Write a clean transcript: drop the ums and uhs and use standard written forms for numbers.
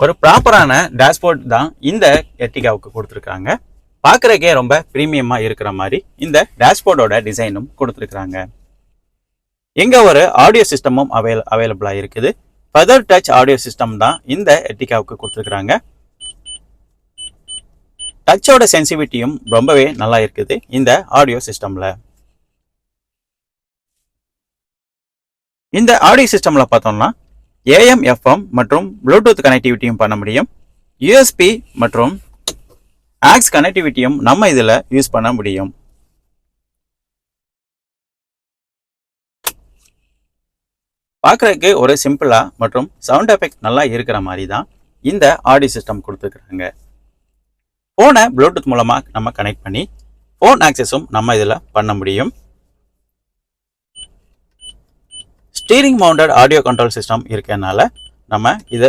ஒரு ப்ராப்பரான டேஷ்போர்ட் தான் இந்த எர்டிகாவுக்கு கொடுத்துருக்காங்க. பார்க்குறக்கே ரொம்ப ப்ரீமியமாக இருக்கிற மாதிரி இந்த டேஷ்போர்டோட டிசைனும் கொடுத்துருக்குறாங்க. இங்கே ஒரு ஆடியோ சிஸ்டமும் அவைலபிளாக இருக்குது. ஃபெதர் டச் ஆடியோ சிஸ்டம் தான் இந்த எர்டிகாவுக்கு கொடுத்துருக்குறாங்க. டச்சோட சென்சிவிட்டியும் ரொம்பவே நல்லா இருக்குது இந்த ஆடியோ சிஸ்டமில். இந்த ஆடியோ சிஸ்டமில் பார்த்தோம்னா AM FM மற்றும் ப்ளூடூத் கனெக்டிவிட்டியும் பண்ண முடியும். USB மற்றும் AUX கனெக்டிவிட்டியும் நம்ம இதில் யூஸ் பண்ண முடியும். பார்க்குறதுக்கு ஒரு சிம்பிளாக மற்றும் சவுண்ட் எஃபெக்ட் நல்லா இருக்கிற மாதிரி தான் இந்த ஆடியோ சிஸ்டம் கொடுத்துருக்குறாங்க. ஃபோனை ப்ளூடூத் மூலமாக நம்ம கனெக்ட் பண்ணி ஃபோன் ஆக்சஸும் நம்ம இதில் பண்ண முடியும். Steering mounted audio control system இருக்கனால நம்ம இதை